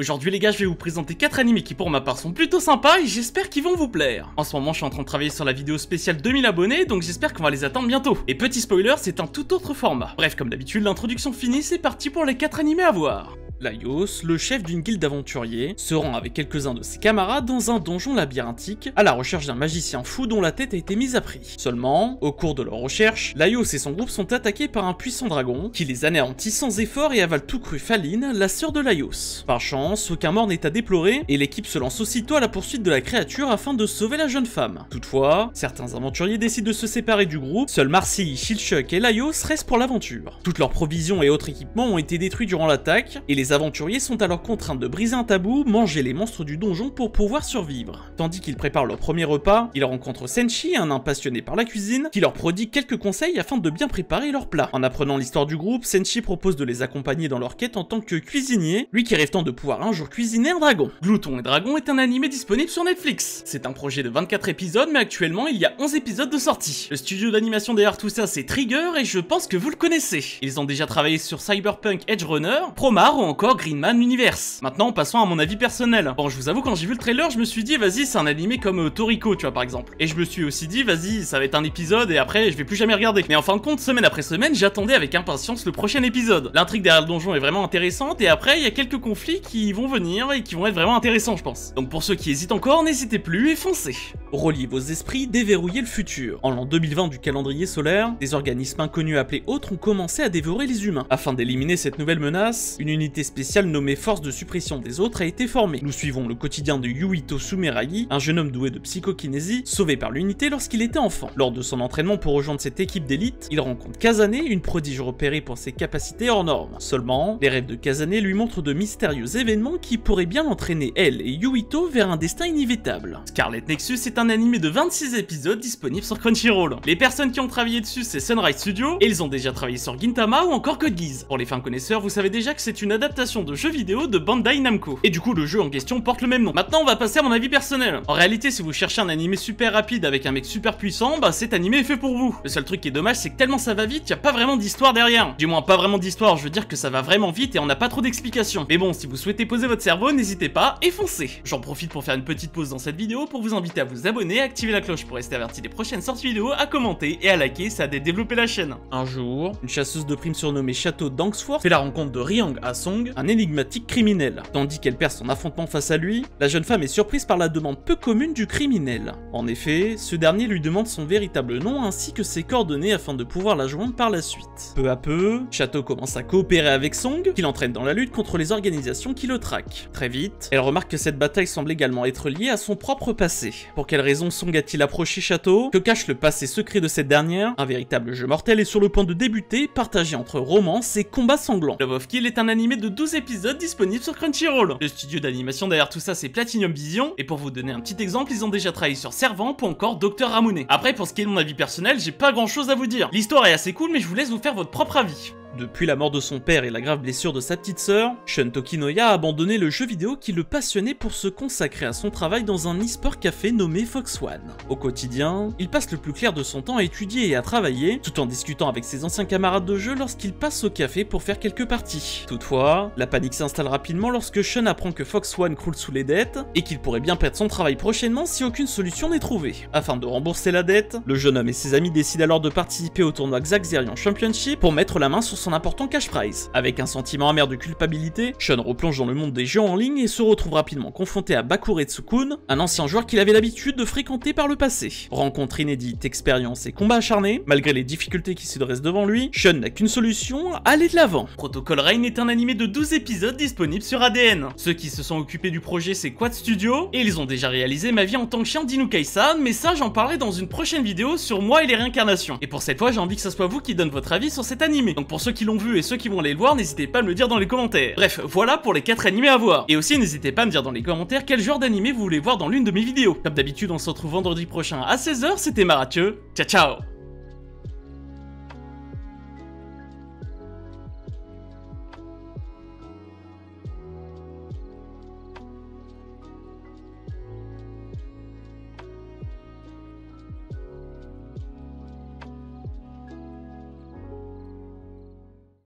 Aujourd'hui les gars, je vais vous présenter 4 animés qui pour ma part sont plutôt sympas et j'espère qu'ils vont vous plaire. En ce moment je suis en train de travailler sur la vidéo spéciale 2000 abonnés, donc j'espère qu'on va les atteindre bientôt. Et petit spoiler, c'est un tout autre format. Bref, comme d'habitude, l'introduction finie, c'est parti pour les 4 animés à voir. Laios, le chef d'une guilde d'aventuriers, se rend avec quelques-uns de ses camarades dans un donjon labyrinthique à la recherche d'un magicien fou dont la tête a été mise à prix. Seulement, au cours de leur recherche, Laios et son groupe sont attaqués par un puissant dragon qui les anéantit sans effort et avale tout cru Faline, la sœur de Laios. Par chance, aucun mort n'est à déplorer et l'équipe se lance aussitôt à la poursuite de la créature afin de sauver la jeune femme. Toutefois, certains aventuriers décident de se séparer du groupe, seuls Marcy, Shilchuk et Laios restent pour l'aventure. Toutes leurs provisions et autres équipements ont été détruits durant l'attaque et les aventuriers sont alors contraints de briser un tabou, manger les monstres du donjon pour pouvoir survivre. Tandis qu'ils préparent leur premier repas, ils rencontrent Senshi, un nain passionné par la cuisine, qui leur prodigue quelques conseils afin de bien préparer leur plat. En apprenant l'histoire du groupe, Senshi propose de les accompagner dans leur quête en tant que cuisinier, lui qui rêve tant de pouvoir un jour cuisiner un dragon. Glouton et Dragon est un animé disponible sur Netflix. C'est un projet de 24 épisodes, mais actuellement il y a 11 épisodes de sortie. Le studio d'animation derrière tout ça c'est Trigger et je pense que vous le connaissez. Ils ont déjà travaillé sur Cyberpunk Edge Runner, Promare ou encore Green Man Universe. Maintenant, passons à mon avis personnel. Bon, je vous avoue, quand j'ai vu le trailer, je me suis dit, vas-y, c'est un animé comme Toriko, tu vois, par exemple. Et je me suis aussi dit, vas-y, ça va être un épisode et après, je vais plus jamais regarder. Mais en fin de compte, semaine après semaine, j'attendais avec impatience le prochain épisode. L'intrigue derrière le donjon est vraiment intéressante et après, il y a quelques conflits qui vont venir et qui vont être vraiment intéressants, je pense. Donc pour ceux qui hésitent encore, n'hésitez plus et foncez. Reliez vos esprits, déverrouillez le futur. En l'an 2020 du calendrier solaire, des organismes inconnus appelés autres ont commencé à dévorer les humains. Afin d'éliminer cette nouvelle menace, une unité spéciale nommée Force de suppression des autres a été formée. Nous suivons le quotidien de Yuito Sumeragi, un jeune homme doué de psychokinésie, sauvé par l'unité lorsqu'il était enfant. Lors de son entraînement pour rejoindre cette équipe d'élite, il rencontre Kazane, une prodige repérée pour ses capacités hors normes. Seulement, les rêves de Kazane lui montrent de mystérieux événements qui pourraient bien entraîner elle et Yuito vers un destin inévitable. Scarlet Nexus est un animé de 26 épisodes disponible sur Crunchyroll. Les personnes qui ont travaillé dessus c'est Sunrise Studio et ils ont déjà travaillé sur Gintama ou encore Code Geass. Pour les fins connaisseurs, vous savez déjà que c'est une adaptation de jeu vidéo de Bandai Namco. Et du coup, le jeu en question porte le même nom. Maintenant, on va passer à mon avis personnel. En réalité, si vous cherchez un animé super rapide avec un mec super puissant, bah cet animé est fait pour vous. Le seul truc qui est dommage, c'est que tellement ça va vite, y a pas vraiment d'histoire derrière. Du moins, pas vraiment d'histoire, je veux dire que ça va vraiment vite et on n'a pas trop d'explications. Mais bon, si vous souhaitez poser votre cerveau, n'hésitez pas et foncez. J'en profite pour faire une petite pause dans cette vidéo pour vous inviter à vous abonner, à activer la cloche pour rester averti des prochaines sorties vidéo, à commenter et à liker, ça aide à développer la chaîne. Un jour, une chasseuse de primes surnommée Château d'Angsworth fait la rencontre de Ryang Ah-song, un énigmatique criminel. Tandis qu'elle perd son affrontement face à lui, la jeune femme est surprise par la demande peu commune du criminel. En effet, ce dernier lui demande son véritable nom ainsi que ses coordonnées afin de pouvoir la joindre par la suite. Peu à peu, Château commence à coopérer avec Song, qui l'entraîne dans la lutte contre les organisations qui le traquent. Très vite, elle remarque que cette bataille semble également être liée à son propre passé. Pour quelle raison Song a-t-il approché Château? Que cache le passé secret de cette dernière? Un véritable jeu mortel est sur le point de débuter, partagé entre romance et combats sanglants. Love of Kill est un animé de 12 épisodes disponible sur Crunchyroll. Le studio d'animation derrière tout ça c'est Platinum Vision, et pour vous donner un petit exemple, ils ont déjà travaillé sur Servant ou encore Dr Ramune. Après, pour ce qui est de mon avis personnel, j'ai pas grand chose à vous dire. L'histoire est assez cool, mais je vous laisse vous faire votre propre avis. Depuis la mort de son père et la grave blessure de sa petite sœur, Shun Tokinoya a abandonné le jeu vidéo qui le passionnait pour se consacrer à son travail dans un e-sport café nommé Fox One. Au quotidien, il passe le plus clair de son temps à étudier et à travailler, tout en discutant avec ses anciens camarades de jeu lorsqu'il passe au café pour faire quelques parties. Toutefois, la panique s'installe rapidement lorsque Shun apprend que Fox One croule sous les dettes et qu'il pourrait bien perdre son travail prochainement si aucune solution n'est trouvée. Afin de rembourser la dette, le jeune homme et ses amis décident alors de participer au tournoi Xaxerian Championship pour mettre la main sur son important cash prize. Avec un sentiment amer de culpabilité, Shun replonge dans le monde des jeux en ligne et se retrouve rapidement confronté à Bakuretsu-kun, un ancien joueur qu'il avait l'habitude de fréquenter par le passé. Rencontre inédite, expérience et combat acharné, malgré les difficultés qui se dressent devant lui, Shun n'a qu'une solution, aller de l'avant. Protocol Rain est un animé de 12 épisodes disponible sur ADN. Ceux qui se sont occupés du projet c'est Quad Studio, et ils ont déjà réalisé Ma vie en tant que chien d'Inukai-san, mais ça j'en parlerai dans une prochaine vidéo sur moi et les réincarnations. Et pour cette fois j'ai envie que ça soit vous qui donne votre avis sur cet animé. Donc pour ceux qui l'ont vu et ceux qui vont aller le voir, n'hésitez pas à me le dire dans les commentaires. Bref, voilà pour les 4 animés à voir. Et aussi n'hésitez pas à me dire dans les commentaires quel genre d'animé vous voulez voir dans l'une de mes vidéos. Comme d'habitude on se retrouve vendredi prochain à 16 h, c'était Marathieu, ciao ciao.